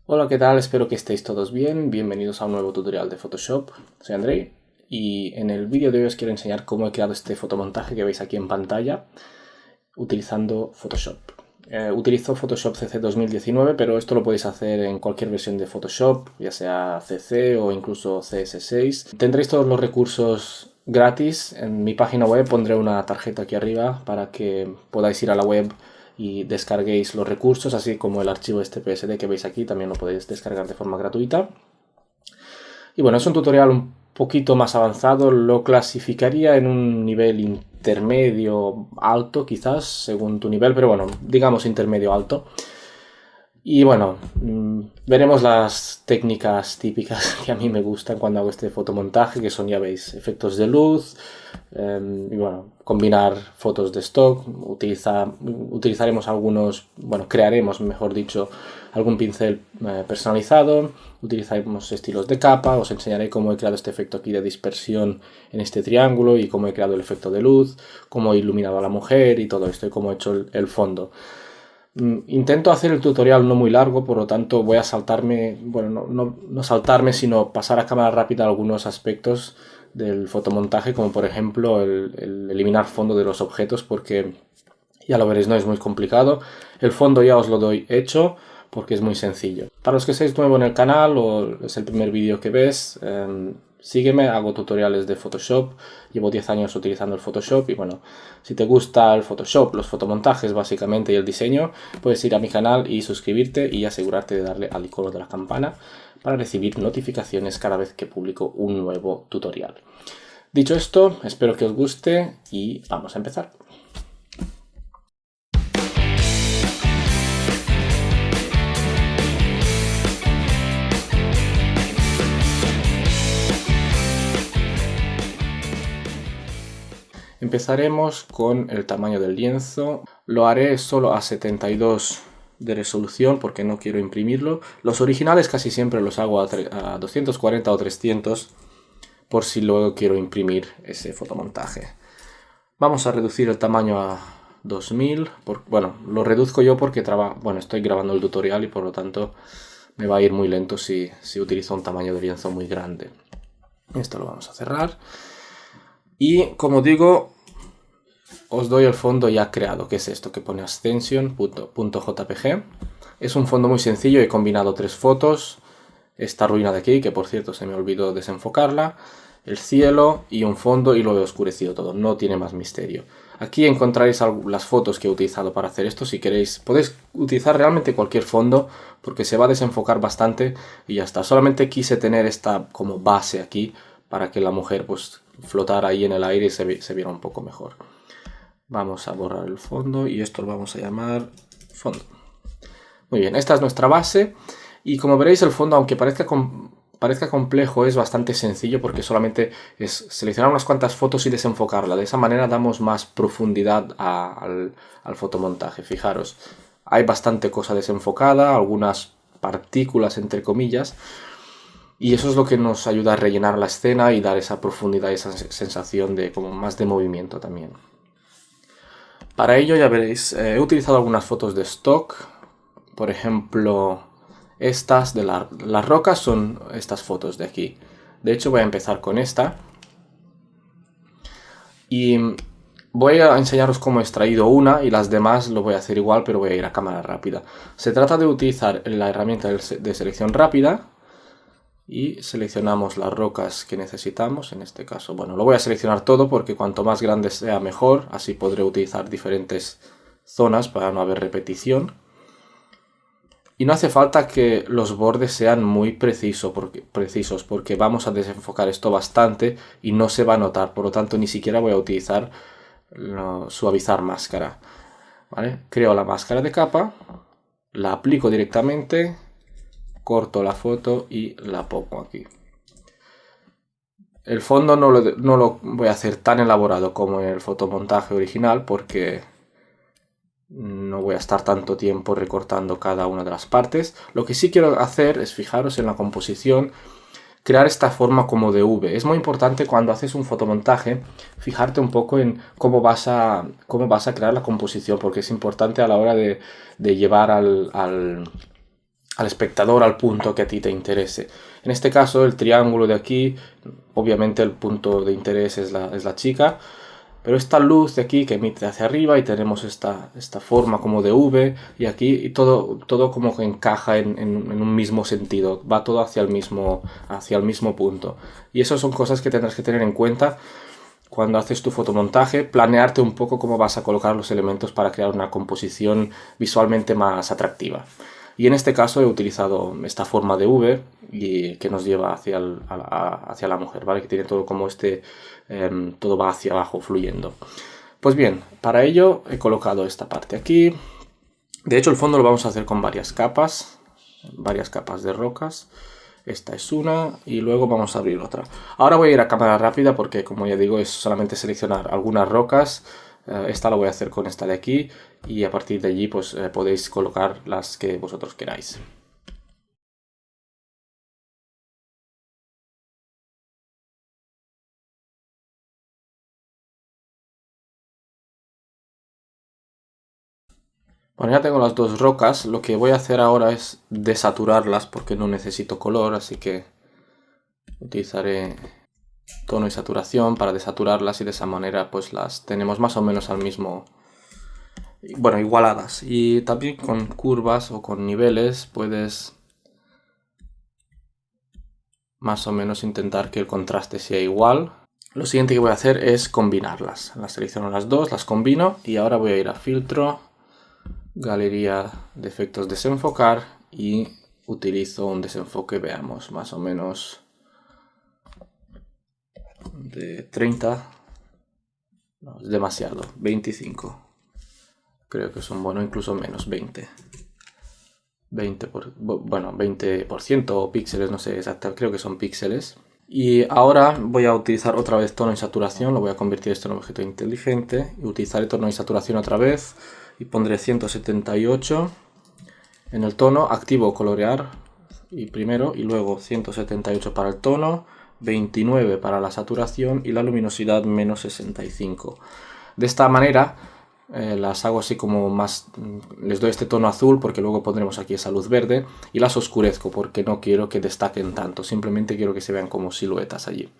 Hola, ¿qué tal? Espero que estéis todos bien. Bienvenidos a un nuevo tutorial de Photoshop. Soy Andrei y en el vídeo de hoy os quiero enseñar cómo he creado este fotomontaje que veis aquí en pantalla utilizando Photoshop. Utilizo Photoshop CC 2019, pero esto lo podéis hacer en cualquier versión de Photoshop, ya sea CC o incluso CS6. Tendréis todos los recursos gratis. En mi página web pondré una tarjeta aquí arriba para que podáis ir a la web y descarguéis los recursos, así como el archivo este PSD que veis aquí, también lo podéis descargar de forma gratuita. Y bueno, es un tutorial un poquito más avanzado, lo clasificaría en un nivel intermedio alto, quizás, según tu nivel, pero bueno, digamos intermedio alto. Y bueno, veremos las técnicas típicas que a mí me gustan cuando hago este fotomontaje, que son, ya veis, efectos de luz, y bueno, combinar fotos de stock, utilizaremos algunos, bueno, crearemos, mejor dicho, algún pincel personalizado, utilizaremos estilos de capa, os enseñaré cómo he creado este efecto aquí de dispersión en este triángulo y cómo he creado el efecto de luz, cómo he iluminado a la mujer y todo esto y cómo he hecho el fondo. Intento hacer el tutorial no muy largo, por lo tanto voy a saltarme, bueno, no saltarme, sino pasar a cámara rápida algunos aspectos del fotomontaje, como por ejemplo el eliminar fondo de los objetos, porque ya lo veréis, no es muy complicado. El fondo ya os lo doy hecho, porque es muy sencillo. Para los que seáis nuevo en el canal o es el primer vídeo que ves, sígueme, hago tutoriales de Photoshop, llevo 10 años utilizando el Photoshop y bueno, si te gusta el Photoshop, los fotomontajes básicamente y el diseño, puedes ir a mi canal y suscribirte y asegurarte de darle al icono de la campana para recibir notificaciones cada vez que publico un nuevo tutorial. Dicho esto, espero que os guste y vamos a empezar. Empezaremos con el tamaño del lienzo. Lo haré solo a 72 de resolución porque no quiero imprimirlo. Los originales casi siempre los hago a 240 o 300 por si luego quiero imprimir ese fotomontaje. Vamos a reducir el tamaño a 2000. Bueno, lo reduzco yo porque estoy grabando el tutorial y por lo tanto me va a ir muy lento si utilizo un tamaño de lienzo muy grande. Esto lo vamos a cerrar. Y como digo, os doy el fondo ya creado, que es esto que pone ascension.jpg. Es un fondo muy sencillo, he combinado 3 fotos. Esta ruina de aquí, que por cierto se me olvidó desenfocarla, el cielo y un fondo y lo he oscurecido todo, no tiene más misterio. Aquí encontraréis las fotos que he utilizado para hacer esto, si queréis podéis utilizar realmente cualquier fondo porque se va a desenfocar bastante y ya está. Solamente quise tener esta como base aquí para que la mujer pues flotara ahí en el aire y se viera un poco mejor. Vamos a borrar el fondo y esto lo vamos a llamar fondo. Muy bien, esta es nuestra base y como veréis el fondo, aunque parezca complejo, es bastante sencillo porque solamente es seleccionar unas cuantas fotos y desenfocarla. De esa manera damos más profundidad al fotomontaje. Fijaros, hay bastante cosa desenfocada, algunas partículas entre comillas, y eso es lo que nos ayuda a rellenar la escena y dar esa profundidad y esa sensación de como más de movimiento también. Para ello, ya veréis, he utilizado algunas fotos de stock, por ejemplo, estas de las rocas son estas fotos de aquí. De hecho, voy a empezar con esta. Y voy a enseñaros cómo he extraído una y las demás lo voy a hacer igual, pero voy a ir a cámara rápida. Se trata de utilizar la herramienta de selección rápida y seleccionamos las rocas que necesitamos. En este caso, bueno, lo voy a seleccionar todo porque cuanto más grande sea mejor, así podré utilizar diferentes zonas para no haber repetición. Y no hace falta que los bordes sean muy precisos porque vamos a desenfocar esto bastante y no se va a notar. Por lo tanto, ni siquiera voy a utilizar suavizar máscara. ¿Vale? Creo la máscara de capa, la aplico directamente, corto la foto y la pongo aquí. El fondo no lo voy a hacer tan elaborado como en el fotomontaje original porque no voy a estar tanto tiempo recortando cada una de las partes. Lo que sí quiero hacer es fijaros en la composición, crear esta forma como de V. Es muy importante cuando haces un fotomontaje fijarte un poco en cómo vas a crear la composición, porque es importante a la hora de llevar al al espectador al punto que a ti te interese. En este caso, el triángulo de aquí, obviamente el punto de interés es la chica, pero esta luz de aquí que emite hacia arriba y tenemos esta forma como de V y aquí y todo como que encaja en un mismo sentido, va todo hacia el mismo punto. Y eso son cosas que tendrás que tener en cuenta cuando haces tu fotomontaje, planearte un poco cómo vas a colocar los elementos para crear una composición visualmente más atractiva. Y en este caso he utilizado esta forma de V y que nos lleva hacia la mujer, ¿vale? Que tiene todo como todo va hacia abajo fluyendo. Pues bien, para ello he colocado esta parte aquí. De hecho, el fondo lo vamos a hacer con varias capas de rocas. Esta es una y luego vamos a abrir otra. Ahora voy a ir a cámara rápida porque, como ya digo, es solamente seleccionar algunas rocas. Esta la voy a hacer con esta de aquí y a partir de allí pues podéis colocar las que vosotros queráis. Bueno, ya tengo las dos rocas. Lo que voy a hacer ahora es desaturarlas porque no necesito color, así que utilizaré tono y saturación para desaturarlas y de esa manera pues las tenemos más o menos al mismo, bueno, igualadas. Y también con curvas o con niveles puedes más o menos intentar que el contraste sea igual. Lo siguiente que voy a hacer es combinarlas. Las selecciono las dos, las combino y ahora voy a ir a filtro, galería de efectos, desenfocar y utilizo un desenfoque, veamos, más o menos de 30. No, es demasiado, 25. Creo que es un bueno, incluso menos, 20. 20% o píxeles, no sé exactamente, creo que son píxeles. Y ahora voy a utilizar otra vez tono y saturación, lo voy a convertir esto en un objeto inteligente. Y utilizaré tono y saturación otra vez y pondré 178 en el tono, activo colorear y primero y luego 178 para el tono, 29 para la saturación y la luminosidad menos 65. De esta manera las hago así como más, les doy este tono azul porque luego pondremos aquí esa luz verde y las oscurezco porque no quiero que destaquen tanto, simplemente quiero que se vean como siluetas allí.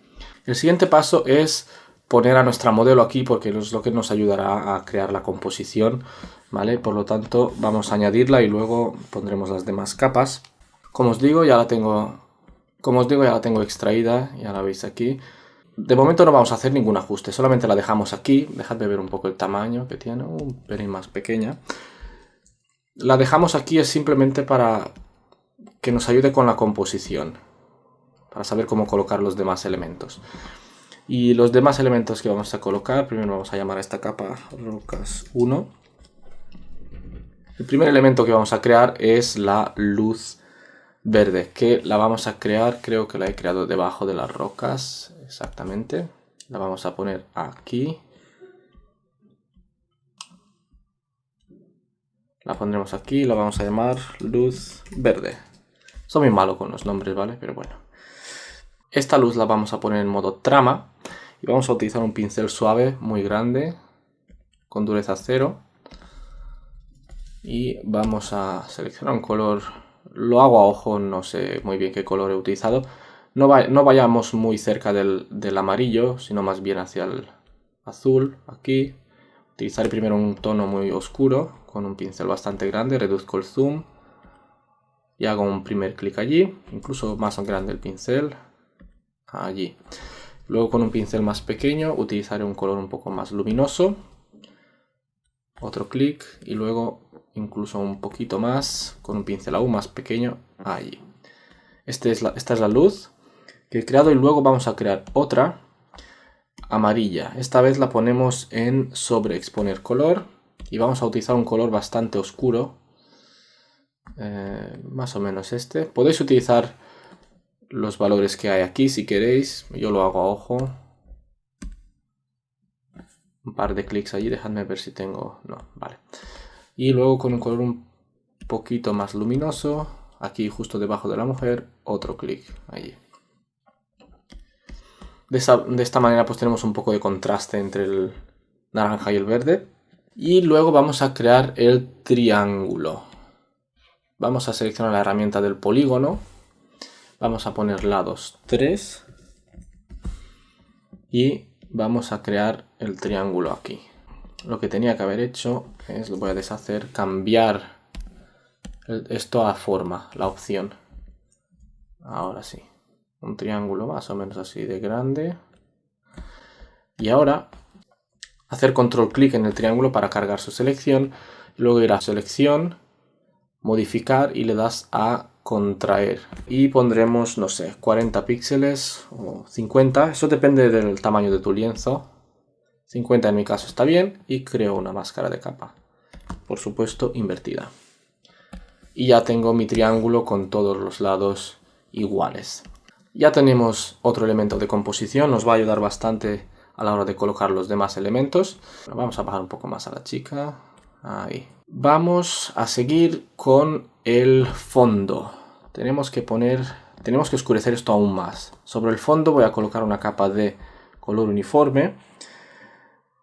El siguiente paso es poner a nuestra modelo aquí porque es lo que nos ayudará a crear la composición, ¿vale? Por lo tanto vamos a añadirla y luego pondremos las demás capas. Como os digo ya la tengo extraída, ya la veis aquí. De momento no vamos a hacer ningún ajuste, solamente la dejamos aquí. Dejadme ver un poco el tamaño que tiene, un pelín más pequeña. La dejamos aquí es simplemente para que nos ayude con la composición, para saber cómo colocar los demás elementos. Y los demás elementos que vamos a colocar, primero vamos a llamar a esta capa rocas 1. El primer elemento que vamos a crear es la luz verde, que la vamos a crear, creo que la he creado debajo de las rocas, exactamente. La vamos a poner aquí. La pondremos aquí, la vamos a llamar luz verde. Soy muy malo con los nombres, ¿vale? Pero bueno. Esta luz la vamos a poner en modo trama y vamos a utilizar un pincel suave, muy grande, con dureza 0. Y vamos a seleccionar un color. Lo hago a ojo, no sé muy bien qué color he utilizado. No vayamos muy cerca del amarillo, sino más bien hacia el azul, aquí. Utilizaré primero un tono muy oscuro, con un pincel bastante grande, reduzco el zoom. Y hago un primer clic allí, incluso más grande el pincel, allí. Luego con un pincel más pequeño utilizaré un color un poco más luminoso. Otro clic y luego incluso un poquito más, con un pincel aún más pequeño, allí. Esta es la luz que he creado y luego vamos a crear otra amarilla. Esta vez la ponemos en sobreexponer color y vamos a utilizar un color bastante oscuro, más o menos este. Podéis utilizar los valores que hay aquí si queréis, yo lo hago a ojo. Un par de clics allí, dejadme ver si tengo... no, vale. Y luego con un color un poquito más luminoso, aquí justo debajo de la mujer, otro clic allí. De esta manera pues tenemos un poco de contraste entre el naranja y el verde. Y luego vamos a crear el triángulo. Vamos a seleccionar la herramienta del polígono. Vamos a poner lados 3. Y vamos a crear el triángulo aquí. Lo que tenía que haber hecho es, lo voy a deshacer, cambiar esto a forma, la opción. Ahora sí. Un triángulo más o menos así de grande. Y ahora hacer control clic en el triángulo para cargar su selección. Luego ir a selección, modificar y le das a contraer. Y pondremos, no sé, 40 píxeles o 50. Eso depende del tamaño de tu lienzo. 50 en mi caso está bien. Y creo una máscara de capa. Por supuesto, invertida. Y ya tengo mi triángulo con todos los lados iguales. Ya tenemos otro elemento de composición. Nos va a ayudar bastante a la hora de colocar los demás elementos. Vamos a bajar un poco más a la chica. Ahí. Vamos a seguir con el fondo. Tenemos que oscurecer esto aún más. Sobre el fondo voy a colocar una capa de color uniforme.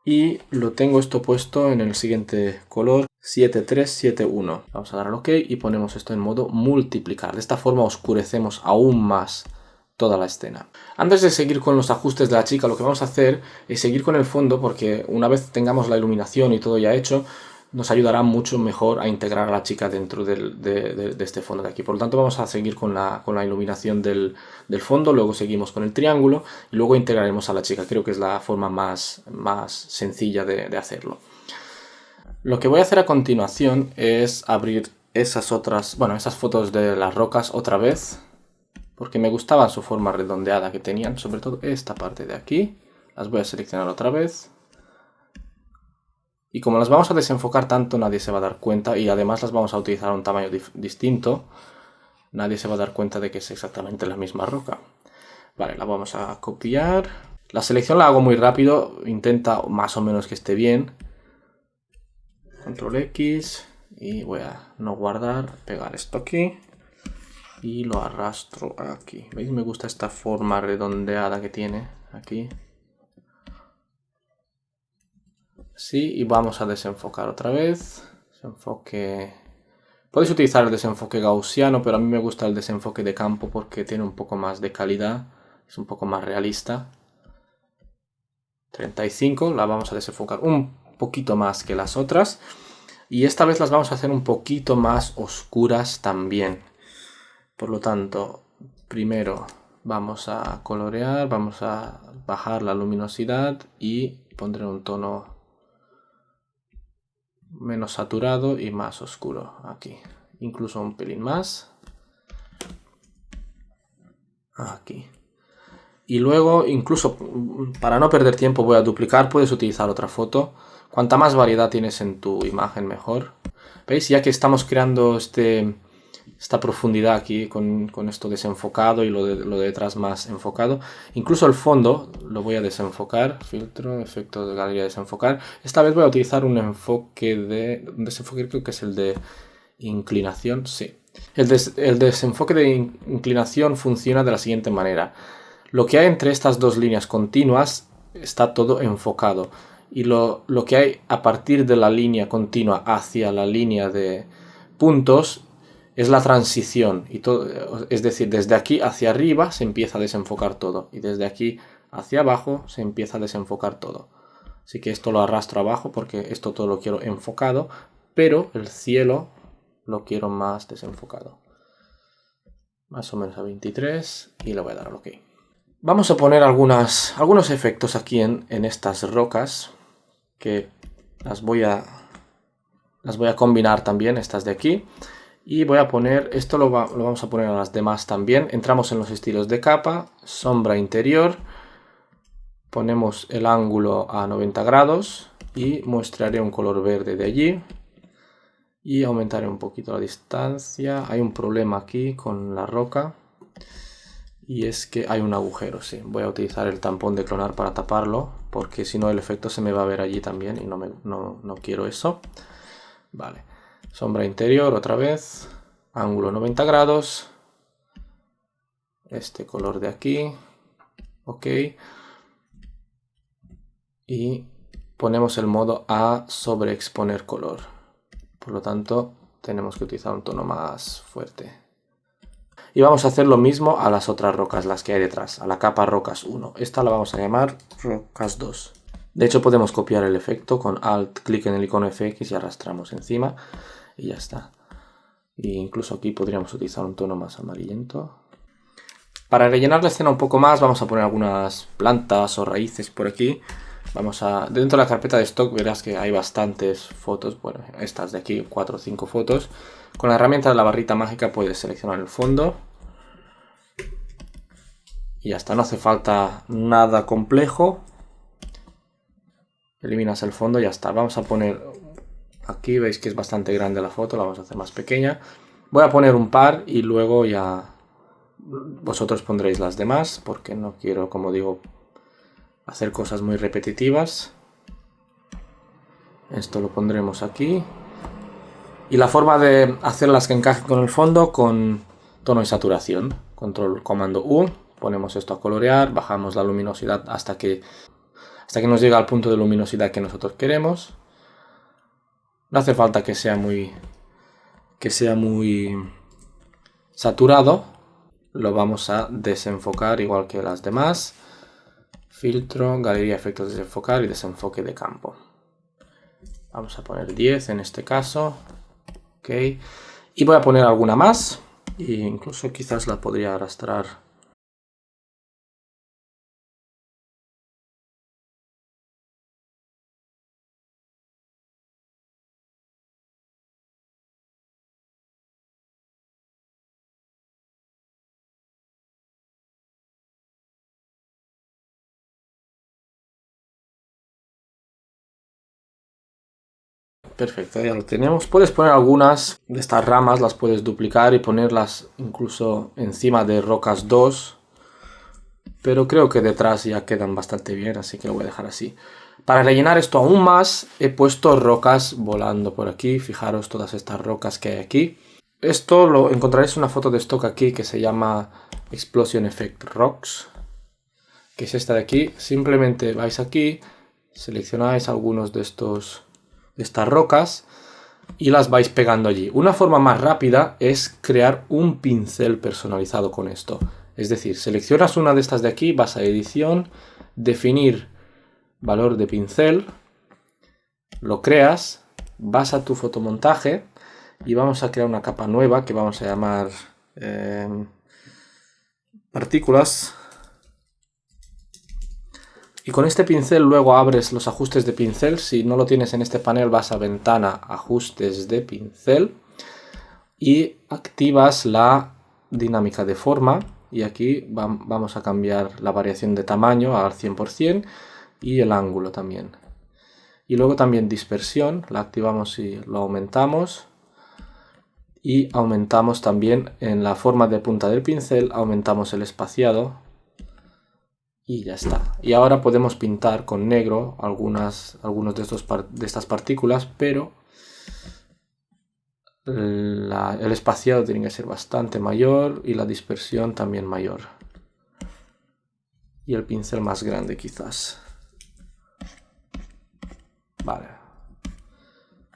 Y lo tengo esto puesto en el siguiente color 7371. Vamos a dar al OK y ponemos esto en modo multiplicar. De esta forma oscurecemos aún más toda la escena. Antes de seguir con los ajustes de la chica, lo que vamos a hacer es seguir con el fondo, porque una vez tengamos la iluminación y todo ya hecho, nos ayudará mucho mejor a integrar a la chica dentro de este fondo de aquí. Por lo tanto, vamos a seguir con la iluminación del fondo, luego seguimos con el triángulo y luego integraremos a la chica. Creo que es la forma más sencilla de hacerlo. Lo que voy a hacer a continuación es abrir esas fotos de las rocas otra vez, porque me gustaba su forma redondeada que tenían, sobre todo esta parte de aquí. Las voy a seleccionar otra vez. Y como las vamos a desenfocar tanto, nadie se va a dar cuenta, y además las vamos a utilizar a un tamaño distinto, nadie se va a dar cuenta de que es exactamente la misma roca. Vale, la vamos a copiar. La selección la hago muy rápido, intenta más o menos que esté bien. Control X y voy a no guardar, pegar esto aquí y lo arrastro aquí. ¿Veis? Me gusta esta forma redondeada que tiene aquí. Sí, y vamos a desenfocar otra vez. Desenfoque. Podéis utilizar el desenfoque gaussiano, pero a mí me gusta el desenfoque de campo porque tiene un poco más de calidad, es un poco más realista. 35, la vamos a desenfocar un poquito más que las otras. Y esta vez las vamos a hacer un poquito más oscuras también. Por lo tanto, primero vamos a colorear, vamos a bajar la luminosidad y pondré un tono menos saturado y más oscuro aquí. Incluso un pelín más. Aquí. Y luego, incluso para no perder tiempo, voy a duplicar. Puedes utilizar otra foto. Cuanta más variedad tienes en tu imagen, mejor. ¿Veis? Ya que estamos creando esta profundidad aquí con esto desenfocado y lo de detrás más enfocado. Incluso el fondo lo voy a desenfocar. Filtro, efecto de galería, desenfocar. Esta vez voy a utilizar un desenfoque, creo que es el de inclinación. Sí. El desenfoque de inclinación funciona de la siguiente manera. Lo que hay entre estas dos líneas continuas está todo enfocado. Y lo que hay a partir de la línea continua hacia la línea de puntos es la transición. Y todo, es decir, desde aquí hacia arriba se empieza a desenfocar todo. Y desde aquí hacia abajo se empieza a desenfocar todo. Así que esto lo arrastro abajo porque esto todo lo quiero enfocado. Pero el cielo lo quiero más desenfocado. Más o menos a 23. Y le voy a dar al OK. Vamos a poner algunos efectos aquí en estas rocas, que las voy a combinar también, estas de aquí. Y voy a poner, esto lo vamos a poner a las demás también. Entramos en los estilos de capa, sombra interior, ponemos el ángulo a 90 grados y mostraré un color verde de allí. Y aumentaré un poquito la distancia. Hay un problema aquí con la roca. Y es que hay un agujero, sí. Voy a utilizar el tampón de clonar para taparlo, porque si no el efecto se me va a ver allí también y no quiero eso. Vale. Sombra interior otra vez. Ángulo 90 grados. Este color de aquí. OK. Y ponemos el modo a sobreexponer color. Por lo tanto, tenemos que utilizar un tono más fuerte. Y vamos a hacer lo mismo a las otras rocas, las que hay detrás, a la capa rocas 1. Esta la vamos a llamar rocas 2. De hecho podemos copiar el efecto con Alt, clic en el icono FX y arrastramos encima y ya está. E incluso aquí podríamos utilizar un tono más amarillento. Para rellenar la escena un poco más vamos a poner algunas plantas o raíces por aquí. Dentro de la carpeta de stock verás que hay bastantes fotos, bueno, estas de aquí, 4 o 5 fotos. Con la herramienta de la barrita mágica puedes seleccionar el fondo. Y ya está, no hace falta nada complejo. Eliminas el fondo y ya está. Vamos a poner, aquí veis que es bastante grande la foto, la vamos a hacer más pequeña. Voy a poner un par y luego ya vosotros pondréis las demás, porque no quiero, como digo, hacer cosas muy repetitivas. Esto lo pondremos aquí. Y la forma de hacerlas que encajen con el fondo, con tono de saturación. Control comando U, ponemos esto a colorear, bajamos la luminosidad hasta que nos llega al punto de luminosidad que nosotros queremos. No hace falta que sea muy saturado. Lo vamos a desenfocar igual que las demás. Filtro, galería, efectos, desenfocar y desenfoque de campo. Vamos a poner 10 en este caso. Ok. Y voy a poner alguna más. E incluso quizás la podría arrastrar. Perfecto, ya lo tenemos. Puedes poner algunas de estas ramas, las puedes duplicar y ponerlas incluso encima de rocas 2. Pero creo que detrás ya quedan bastante bien, así que lo voy a dejar así. Para rellenar esto aún más, he puesto rocas volando por aquí. Fijaros todas estas rocas que hay aquí. Esto lo encontraréis una foto de stock aquí que se llama Explosion Effect Rocks, que es esta de aquí. Simplemente vais aquí, seleccionáis algunos de estas rocas y las vais pegando allí. Una forma más rápida es crear un pincel personalizado con esto. Es decir, seleccionas una de estas de aquí, vas a edición, definir valor de pincel, lo creas, vas a tu fotomontaje y vamos a crear una capa nueva que vamos a llamar partículas. Y con este pincel luego abres los ajustes de pincel. Si no lo tienes en este panel vas a ventana, ajustes de pincel y activas la dinámica de forma. Y aquí vamos a cambiar la variación de tamaño al 100% y el ángulo también. Y luego también dispersión, la activamos y lo aumentamos. Y aumentamos también en la forma de punta del pincel, aumentamos el espaciado. Y ya está. Y ahora podemos pintar con negro algunos de estas partículas, pero el espaciado tiene que ser bastante mayor y la dispersión también mayor. Y el pincel más grande quizás. Vale.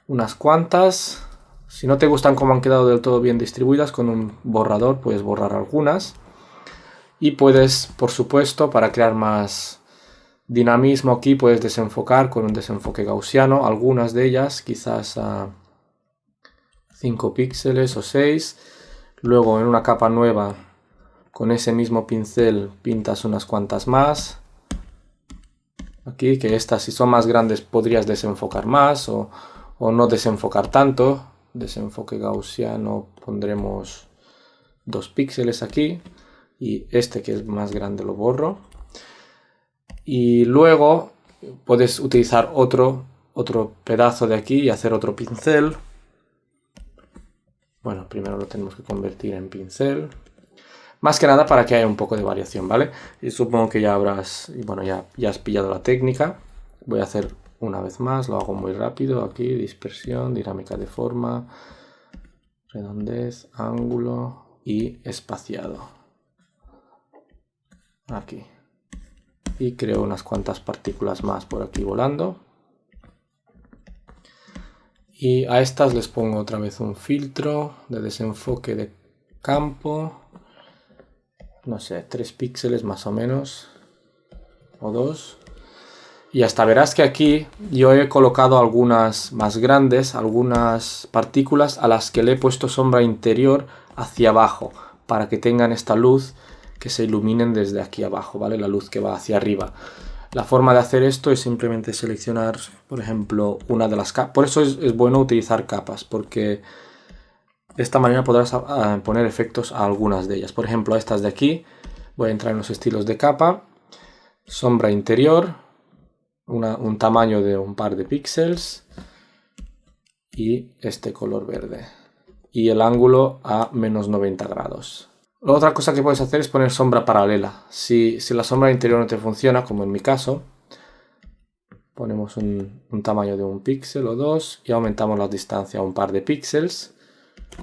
Unas cuantas. Si no te gustan cómo han quedado del todo bien distribuidas, con un borrador puedes borrar algunas. Y puedes, por supuesto, para crear más dinamismo aquí, puedes desenfocar con un desenfoque gaussiano. Algunas de ellas, quizás a 5 píxeles o 6. Luego en una capa nueva, con ese mismo pincel, pintas unas cuantas más. Aquí, que estas si son más grandes podrías desenfocar más o no desenfocar tanto. Desenfoque gaussiano pondremos 2 píxeles aquí. Y este que es más grande lo borro. Y luego puedes utilizar otro pedazo de aquí y hacer otro pincel. Bueno, primero lo tenemos que convertir en pincel. Más que nada para que haya un poco de variación, ¿vale? Y supongo que ya habrás, bueno, ya has pillado la técnica. Voy a hacer una vez más, lo hago muy rápido. Aquí, dispersión, dinámica de forma, redondez, ángulo y espaciado. Aquí. Y creo unas cuantas partículas más por aquí volando. Y a estas les pongo otra vez un filtro de desenfoque de campo. No sé, 3 píxeles más o menos. O 2. Y hasta verás que aquí yo he colocado algunas más grandes, algunas partículas a las que le he puesto sombra interior hacia abajo, para que tengan esta luz que se iluminen desde aquí abajo, ¿vale? La luz que va hacia arriba. La forma de hacer esto es simplemente seleccionar, por ejemplo, una de las capas. Por eso es bueno utilizar capas, porque de esta manera podrás poner efectos a algunas de ellas. Por ejemplo, a estas de aquí, voy a entrar en los estilos de capa, sombra interior, un tamaño de un par de píxeles y este color verde. Y el ángulo a menos 90 grados. La otra cosa que puedes hacer es poner sombra paralela. Si la sombra interior no te funciona, como en mi caso, ponemos un tamaño de un píxel o 2 y aumentamos la distancia a un par de píxeles.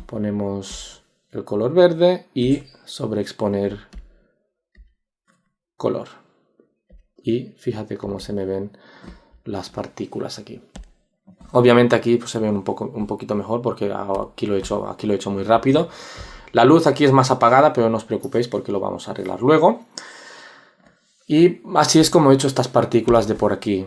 Ponemos el color verde y sobreexponer color. Y fíjate cómo se me ven las partículas aquí. Obviamente aquí pues, se ven un poquito mejor porque aquí lo he hecho muy rápido. La luz aquí es más apagada, pero no os preocupéis porque lo vamos a arreglar luego. Y así es como he hecho estas partículas de por aquí.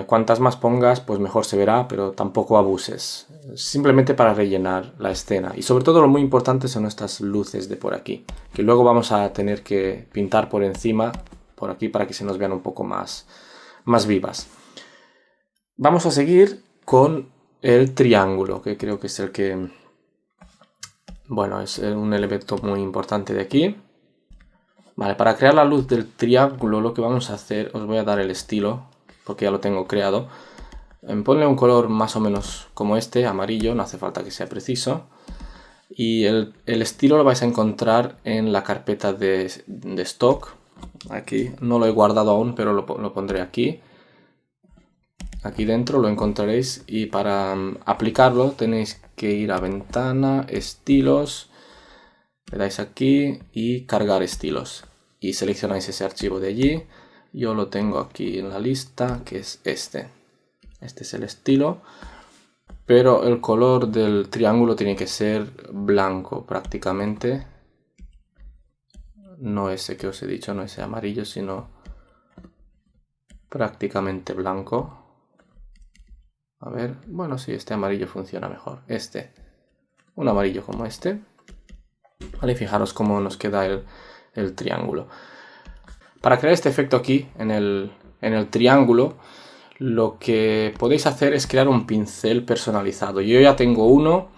Cuantas más pongas, pues mejor se verá, pero tampoco abuses. Simplemente para rellenar la escena. Y sobre todo lo muy importante son estas luces de por aquí, que luego vamos a tener que pintar por encima, por aquí, para que se nos vean un poco más vivas. Vamos a seguir con el triángulo, que creo que es el que... Bueno, es un elemento muy importante de aquí. Vale, para crear la luz del triángulo lo que vamos a hacer, os voy a dar el estilo, porque ya lo tengo creado. Ponle un color más o menos como este, amarillo, no hace falta que sea preciso. Y el estilo lo vais a encontrar en la carpeta de stock. Aquí no lo he guardado aún, pero lo pondré aquí. Aquí dentro lo encontraréis y para aplicarlo tenéis que ir a ventana, estilos, le dais aquí y cargar estilos y seleccionáis ese archivo de allí. Yo lo tengo aquí en la lista, que es este. Este es el estilo, pero el color del triángulo tiene que ser blanco prácticamente. No ese que os he dicho, no ese amarillo, sino prácticamente blanco. A ver, bueno, sí, este amarillo funciona mejor. Un amarillo como este. Vale, fijaros cómo nos queda el triángulo. Para crear este efecto aquí, en el triángulo, lo que podéis hacer es crear un pincel personalizado. Yo ya tengo uno,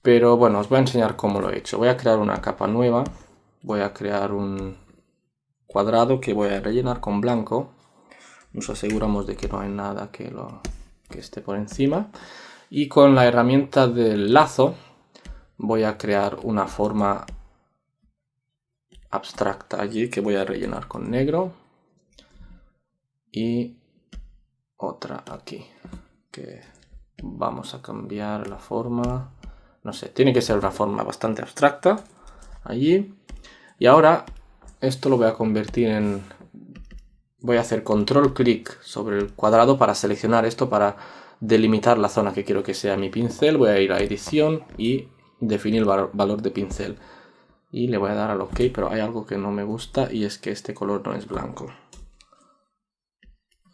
pero bueno, os voy a enseñar cómo lo he hecho. Voy a crear una capa nueva. Voy a crear un cuadrado que voy a rellenar con blanco. Nos aseguramos de que no hay nada que esté por encima. Y con la herramienta del lazo voy a crear una forma abstracta allí que voy a rellenar con negro. Y otra aquí, que vamos a cambiar la forma. No sé, tiene que ser una forma bastante abstracta allí. Y ahora esto lo voy a convertir en... Voy a hacer control clic sobre el cuadrado para seleccionar esto, para delimitar la zona que quiero que sea mi pincel. Voy a ir a edición y definir el valor de pincel. Y le voy a dar al OK, pero hay algo que no me gusta y es que este color no es blanco.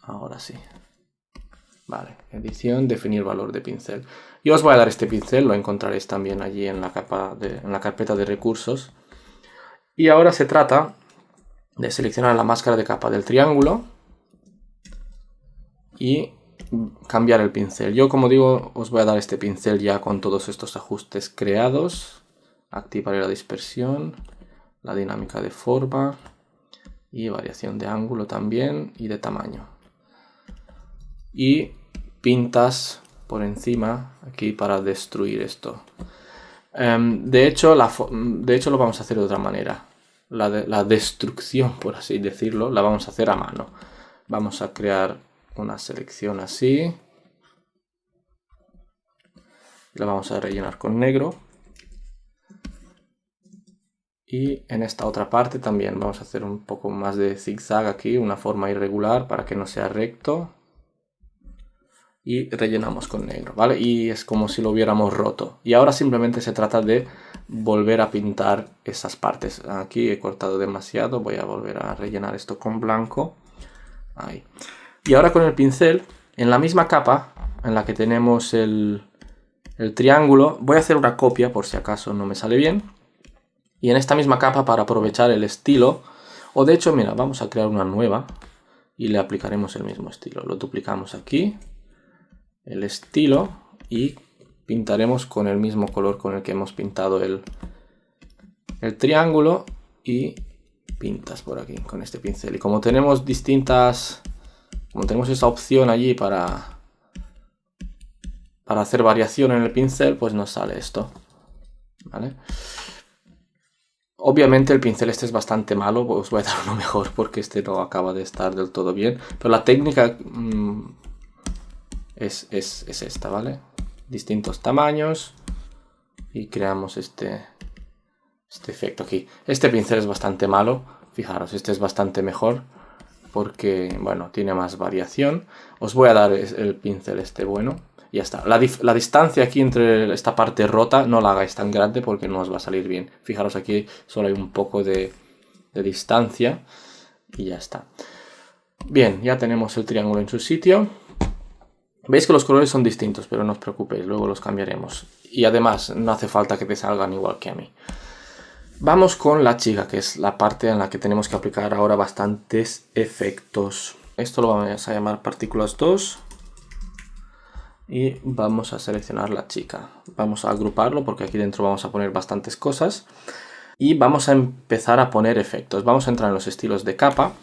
Ahora sí. Vale, edición, definir valor de pincel. Yo os voy a dar este pincel, lo encontraréis también allí en la carpeta de recursos. Y ahora se trata de seleccionar la máscara de capa del triángulo y cambiar el pincel. Yo, como digo, os voy a dar este pincel ya con todos estos ajustes creados. Activaré la dispersión, la dinámica de forma y variación de ángulo también y de tamaño. Y pintas por encima aquí para destruir esto. De hecho lo vamos a hacer de otra manera. La destrucción, por así decirlo, la vamos a hacer a mano. Vamos a crear una selección así. La vamos a rellenar con negro. Y en esta otra parte también vamos a hacer un poco más de zigzag aquí, una forma irregular para que no sea recto. y rellenamos con negro, ¿vale? Y es como si lo hubiéramos roto. Y ahora simplemente se trata de volver a pintar esas partes. Aquí he cortado demasiado, voy a volver a rellenar esto con blanco. Ahí. Y ahora con el pincel, en la misma capa en la que tenemos el triángulo, voy a hacer una copia por si acaso no me sale bien. Y en esta misma capa, para aprovechar el estilo, o de hecho, mira, vamos a crear una nueva y le aplicaremos el mismo estilo. Lo duplicamos aquí, el estilo, y pintaremos con el mismo color con el que hemos pintado el triángulo, y pintas por aquí con este pincel. Y como tenemos esa opción allí para hacer variación en el pincel, pues nos sale esto, ¿vale? Obviamente el pincel este es bastante malo, os voy a dar uno mejor porque este no acaba de estar del todo bien. Pero la técnica es esta, ¿vale? Distintos tamaños y creamos este efecto aquí. Este pincel es bastante malo, fijaros, este es bastante mejor porque, bueno, tiene más variación. Os voy a dar el pincel este bueno. Y ya está. La distancia aquí entre esta parte rota no la hagáis tan grande porque no os va a salir bien. Fijaros, aquí solo hay un poco de distancia y ya está. Bien, ya tenemos el triángulo en su sitio. Veis que los colores son distintos, pero no os preocupéis, luego los cambiaremos. Y además no hace falta que te salgan igual que a mí. Vamos con la chica, que es la parte en la que tenemos que aplicar ahora bastantes efectos. Esto lo vamos a llamar partículas 2. Y vamos a seleccionar la chica. Vamos a agruparlo porque aquí dentro vamos a poner bastantes cosas. Y vamos a empezar a poner efectos. Vamos a entrar en los estilos de capa.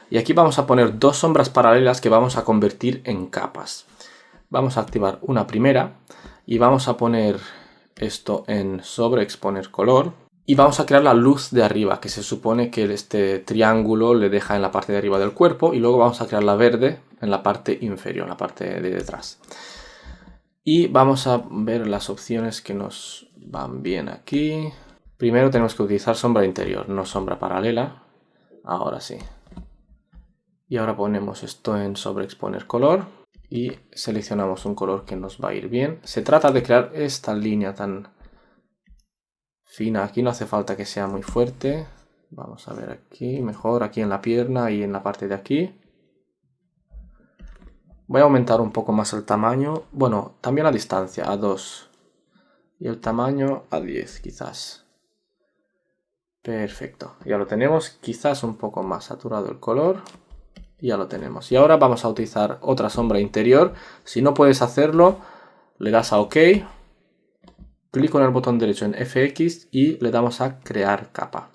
Y aquí vamos a poner dos sombras paralelas que vamos a convertir en capas. Vamos a activar una primera. Y vamos a poner esto en sobreexponer color. Y vamos a crear la luz de arriba, que se supone que este triángulo le deja en la parte de arriba del cuerpo. Y luego vamos a crear la verde en la parte inferior, en la parte de detrás. Y vamos a ver las opciones que nos van bien aquí. Primero tenemos que utilizar sombra interior, no sombra paralela. Ahora sí. Y ahora ponemos esto en sobreexponer color. Y seleccionamos un color que nos va a ir bien. Se trata de crear esta línea tan fina. Aquí no hace falta que sea muy fuerte. Vamos a ver aquí, mejor aquí en la pierna y en la parte de aquí. Voy a aumentar un poco más el tamaño. Bueno, también la distancia, a 2. Y el tamaño a 10 quizás. Perfecto, ya lo tenemos. Quizás un poco más saturado el color. Ya lo tenemos. Y ahora vamos a utilizar otra sombra interior. Si no puedes hacerlo, le das a OK. Clic con el botón derecho en FX y le damos a crear capa.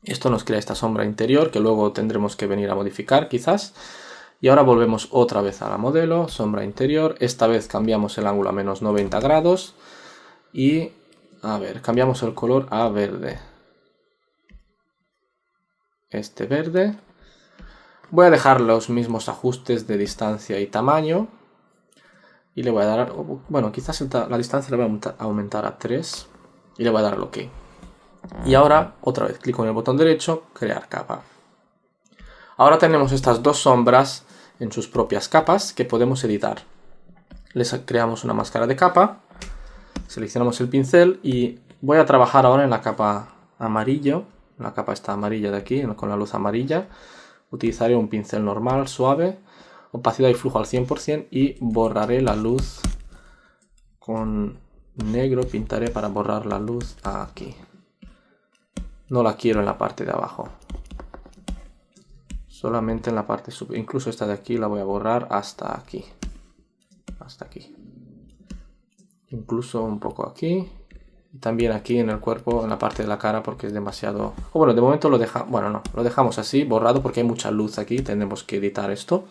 Esto nos crea esta sombra interior que luego tendremos que venir a modificar quizás. Y ahora volvemos otra vez a la modelo, sombra interior. Esta vez cambiamos el ángulo a menos 90 grados. Y, a ver, cambiamos el color a verde. Este verde. Voy a dejar los mismos ajustes de distancia y tamaño. Y le voy a dar, bueno, quizás la distancia la voy a aumentar a 3. Y le voy a dar al OK. Y ahora, otra vez, clic con el botón derecho, crear capa. Ahora tenemos estas dos sombras en sus propias capas que podemos editar. Les creamos una máscara de capa, seleccionamos el pincel y voy a trabajar ahora en la capa amarillo, la capa esta amarilla de aquí, con la luz amarilla. Utilizaré un pincel normal, suave, opacidad y flujo al 100% y borraré la luz con negro, pintaré para borrar la luz aquí. No la quiero en la parte de abajo. Solamente en la parte superior. Incluso esta de aquí la voy a borrar hasta aquí. Hasta aquí. Incluso un poco aquí. Y también aquí en el cuerpo, en la parte de la cara, porque es demasiado... O bueno, de momento lo dejamos... Bueno, no. Lo dejamos así, borrado, porque hay mucha luz aquí. Tendremos que editar esto.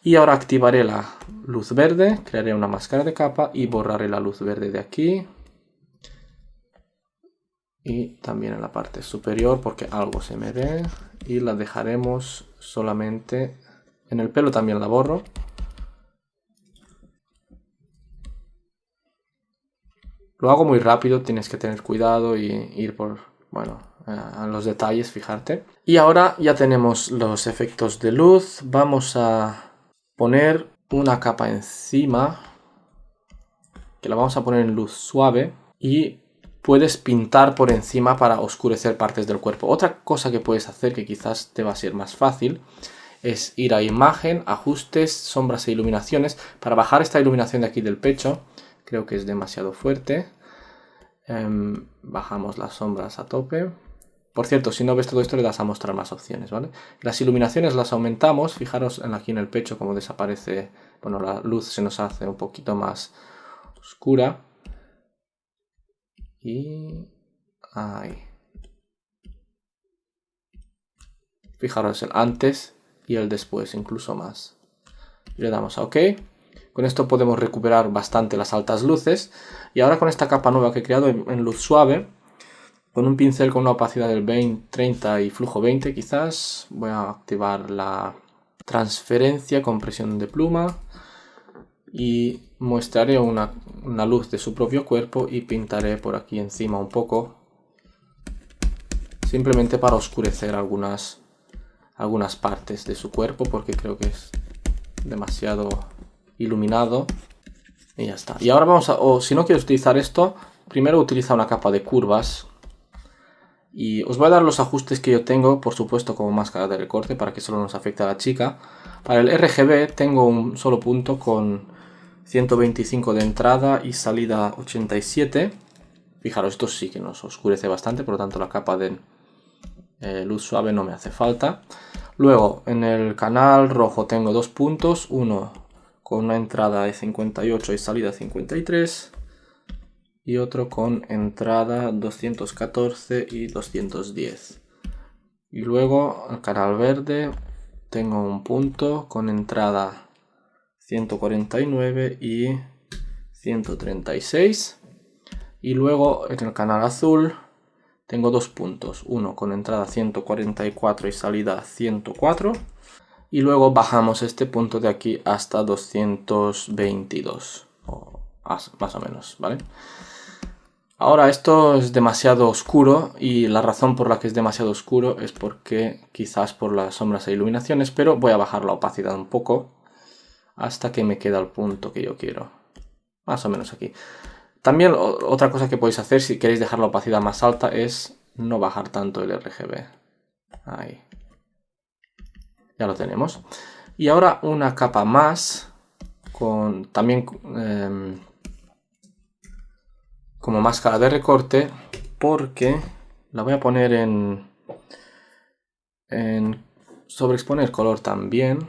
Y ahora activaré la luz verde. Crearé una máscara de capa y borraré la luz verde de aquí. Y también en la parte superior, porque algo se me ve. Y la dejaremos solamente... En el pelo también la borro. Lo hago muy rápido, tienes que tener cuidado y ir por, bueno, a los detalles, fijarte. Y ahora ya tenemos los efectos de luz. Vamos a poner una capa encima, que la vamos a poner en luz suave, y puedes pintar por encima para oscurecer partes del cuerpo. Otra cosa que puedes hacer, que quizás te va a ser más fácil, es ir a imagen, ajustes, sombras e iluminaciones, para bajar esta iluminación de aquí del pecho. Creo que es demasiado fuerte. Bajamos las sombras a tope. Por cierto, si no ves todo esto le das a mostrar más opciones, ¿vale? Las iluminaciones las aumentamos. Fijaros aquí en el pecho cómo desaparece. Bueno, la luz se nos hace un poquito más oscura. Y ahí. Fijaros el antes y el después, incluso más. Le damos a OK. Con esto podemos recuperar bastante las altas luces. Y ahora con esta capa nueva que he creado en luz suave, con un pincel con una opacidad del 20, 30 y flujo 20 quizás, voy a activar la transferencia, compresión de pluma, y mostraré una luz de su propio cuerpo y pintaré por aquí encima un poco, simplemente para oscurecer algunas partes de su cuerpo, porque creo que es demasiado iluminado. Y ya está. Y ahora vamos a, o si no quieres utilizar esto, primero utiliza una capa de curvas. Y os voy a dar los ajustes que yo tengo, por supuesto, como máscara de recorte, para que solo nos afecte a la chica. Para el RGB tengo un solo punto con 125 de entrada y salida 87. Fijaros, esto sí que nos oscurece bastante, por lo tanto la capa de luz suave no me hace falta. Luego, en el canal rojo tengo dos puntos, uno con una entrada de 58 y salida 53. Y otro con entrada 214 y 210. Y luego el canal verde tengo un punto con entrada 149 y 136. Y luego en el canal azul tengo dos puntos, uno con entrada 144 y salida 104. Y luego bajamos este punto de aquí hasta 222, o más o menos, ¿vale? Ahora esto es demasiado oscuro, y la razón por la que es demasiado oscuro es porque quizás por las sombras e iluminaciones, pero voy a bajar la opacidad un poco hasta que me queda el punto que yo quiero, más o menos aquí. También otra cosa que podéis hacer si queréis dejar la opacidad más alta es no bajar tanto el RGB. Ahí. Ya lo tenemos. Y ahora una capa más con también como máscara de recorte, porque la voy a poner en sobreexponer color también,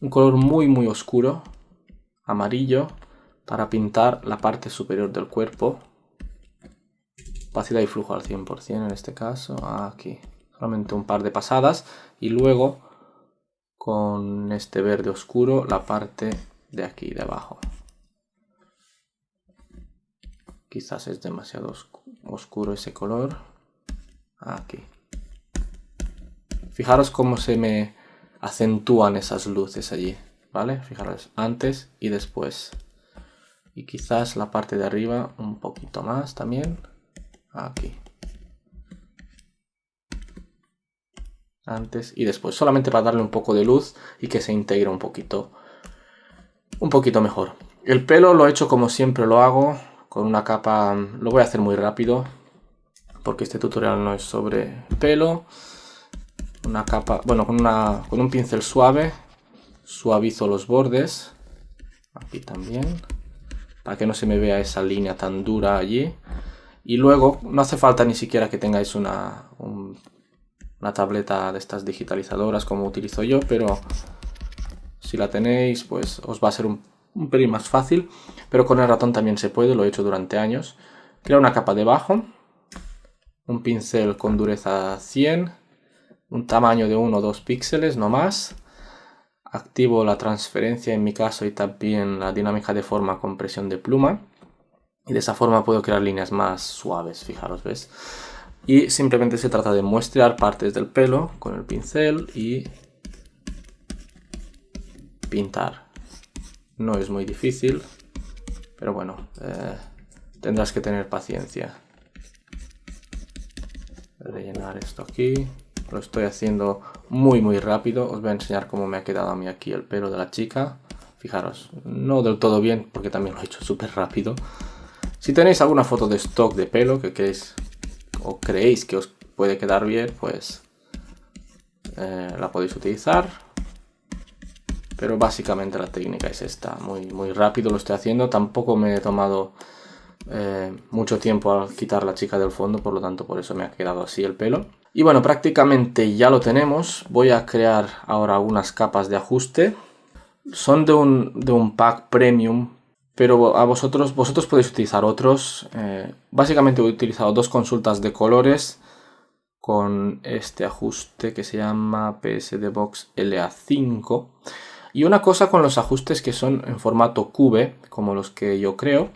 un color muy oscuro, amarillo, para pintar la parte superior del cuerpo. Opacidad y flujo al 100% en este caso, aquí solamente un par de pasadas, y luego con este verde oscuro la parte de aquí de abajo. Quizás es demasiado oscuro ese color. Aquí. Fijaros cómo se me acentúan esas luces allí, ¿vale? Fijaros antes y después. Y quizás la parte de arriba un poquito más también. Aquí. Antes y después. Solamente para darle un poco de luz y que se integre un poquito mejor. El pelo lo he hecho como siempre lo hago, con una capa. Lo voy a hacer muy rápido porque este tutorial no es sobre pelo. Una capa, bueno, con un pincel suave suavizo los bordes, aquí también, para que no se me vea esa línea tan dura allí. Y luego no hace falta ni siquiera que tengáis una tableta de estas digitalizadoras como utilizo yo, pero si la tenéis pues os va a ser un pelín más fácil. Pero con el ratón también se puede, lo he hecho durante años. Creo una capa debajo, un pincel con dureza 100, un tamaño de 1 o 2 píxeles, no más. Activo la transferencia en mi caso y también la dinámica de forma con presión de pluma. Y de esa forma puedo crear líneas más suaves, fijaros, ¿ves? Y simplemente se trata de muestrear partes del pelo con el pincel y pintar. No es muy difícil, pero bueno, tendrás que tener paciencia. Rellenar esto aquí. Lo estoy haciendo muy rápido. Os voy a enseñar cómo me ha quedado a mí aquí el pelo de la chica. fijaros, no del todo bien porque también lo he hecho súper rápido. Si tenéis alguna foto de stock de pelo que queréis o creéis que os puede quedar bien, pues la podéis utilizar. Pero básicamente la técnica es esta, muy rápido lo estoy haciendo. Tampoco me he tomado mucho tiempo al quitar la chica del fondo, por lo tanto por eso me ha quedado así el pelo. Y bueno, prácticamente ya lo tenemos. Voy a crear ahora algunas capas de ajuste. Son de un pack premium, pero a vosotros podéis utilizar otros. Básicamente he utilizado 2 consultas de colores con este ajuste que se llama PSD-Box LA5. Y una cosa con los ajustes que son en formato cube, como los que yo creo,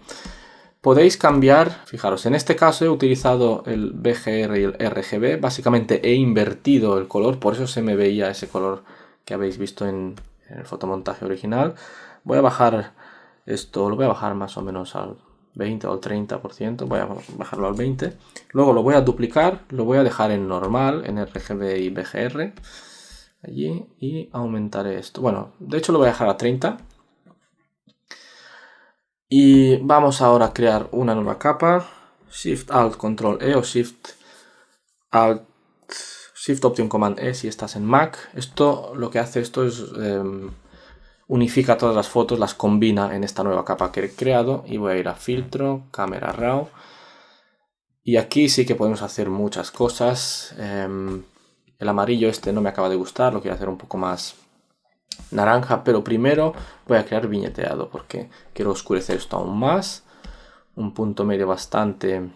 podéis cambiar, fijaros, en este caso he utilizado el BGR y el RGB, básicamente he invertido el color, por eso se me veía ese color que habéis visto en el fotomontaje original. Voy a bajar esto, lo voy a bajar más o menos al 20 o al 30%, voy a bajarlo al 20%. Luego lo voy a duplicar, lo voy a dejar en normal, en RGB y BGR, allí, y aumentaré esto. Bueno, de hecho lo voy a dejar a 30%. Y vamos ahora a crear una nueva capa, Shift Alt Control E o Shift Option Command E si estás en Mac. Esto lo que hace esto es unifica todas las fotos, las combina en esta nueva capa que he creado. Y voy a ir a Filtro, Camera Raw. Y aquí sí que podemos hacer muchas cosas. El amarillo este no me acaba de gustar, lo quiero hacer un poco más naranja, pero primero voy a crear viñeteado porque quiero oscurecer esto aún más. Un punto medio bastante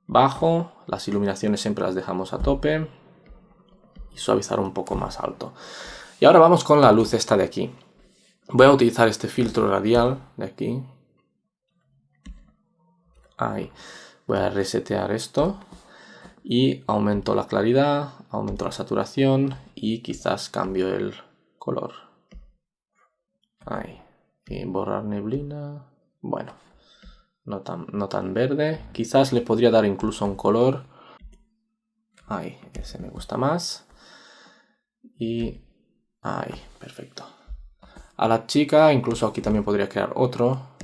bajo, las iluminaciones siempre las dejamos a tope y suavizar un poco más alto. Y ahora vamos con la luz esta de aquí. Voy a utilizar este filtro radial de aquí. Ahí. Voy a resetear esto y aumento la claridad, aumento la saturación y quizás cambio el color. Ahí. Y borrar neblina. Bueno, no tan verde. Quizás le podría dar incluso un color. Ahí, ese me gusta más. Y ahí, perfecto. A la chica, incluso aquí también podría crear otro.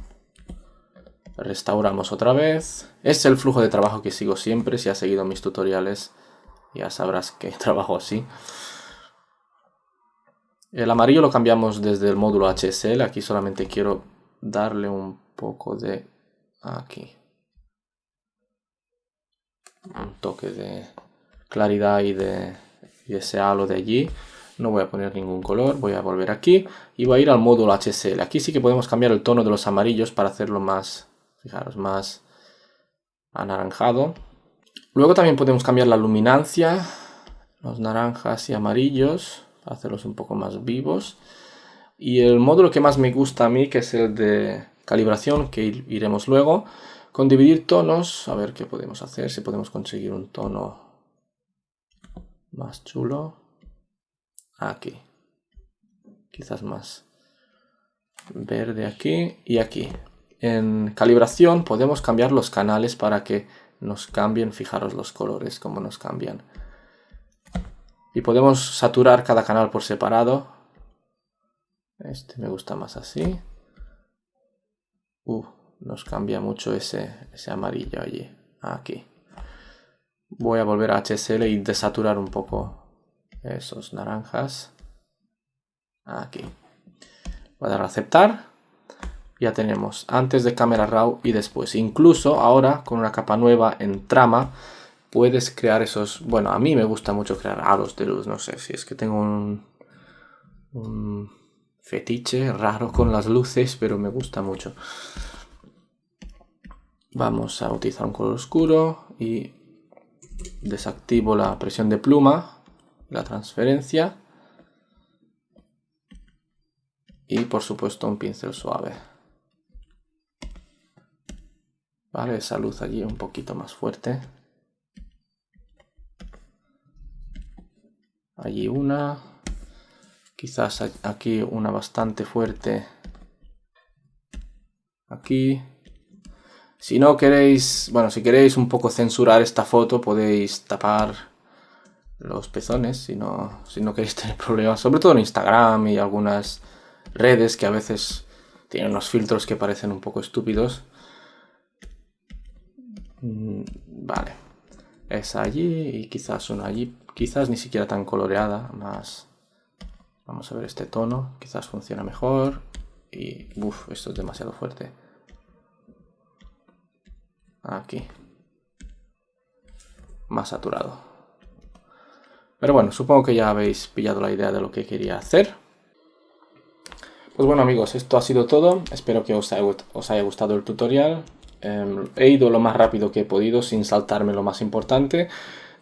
Restauramos otra vez. Es el flujo de trabajo que sigo siempre. Si has seguido mis tutoriales, ya sabrás que trabajo así. El amarillo lo cambiamos desde el módulo HSL. Aquí solamente quiero darle un poco de... aquí. Un toque de claridad y de ese halo de allí. No voy a poner ningún color. Voy a volver aquí y voy a ir al módulo HSL. Aquí sí que podemos cambiar el tono de los amarillos para hacerlo más... fijaros, más anaranjado. Luego también podemos cambiar la luminancia, los naranjas y amarillos, para hacerlos un poco más vivos. Y el módulo que más me gusta a mí, que es el de calibración, que iremos luego, con dividir tonos, a ver qué podemos hacer, si podemos conseguir un tono más chulo. Aquí. Quizás más verde aquí y aquí. En calibración podemos cambiar los canales para que nos cambien, fijaros los colores como nos cambian. Y podemos saturar cada canal por separado. Este me gusta más así. Nos cambia mucho ese amarillo allí. Aquí. Voy a volver a HSL y desaturar un poco esos naranjas. Aquí. Voy a dar a aceptar. Ya tenemos antes de Camera Raw y después. Incluso ahora con una capa nueva en trama puedes crear esos... bueno, a mí me gusta mucho crear halos de luz. No sé si es que tengo un fetiche raro con las luces, pero me gusta mucho. Vamos a utilizar un color oscuro y desactivo la presión de pluma, la transferencia y por supuesto un pincel suave. Vale, esa luz allí un poquito más fuerte. Allí una. Quizás aquí una bastante fuerte. Aquí. Si no queréis, bueno, si queréis un poco censurar esta foto, podéis tapar los pezones si no queréis tener problemas. Sobre todo en Instagram y algunas redes que a veces tienen unos filtros que parecen un poco estúpidos. Vale, esa allí y quizás una allí, quizás ni siquiera tan coloreada, más... Vamos a ver este tono, quizás funciona mejor. Y esto es demasiado fuerte. Aquí. Más saturado. Pero bueno, supongo que ya habéis pillado la idea de lo que quería hacer. Pues bueno amigos, esto ha sido todo. Espero que os haya gustado el tutorial. He ido lo más rápido que he podido sin saltarme lo más importante.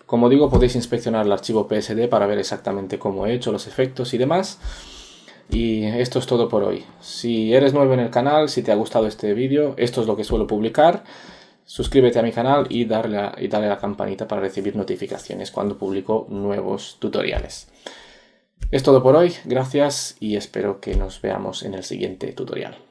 Como digo, podéis inspeccionar el archivo PSD para ver exactamente cómo he hecho los efectos y demás. Y esto es todo por hoy. Si eres nuevo en el canal, si te ha gustado este vídeo, esto es lo que suelo publicar. Suscríbete a mi canal y dale a la campanita para recibir notificaciones cuando publico nuevos tutoriales. Es todo por hoy, gracias y espero que nos veamos en el siguiente tutorial.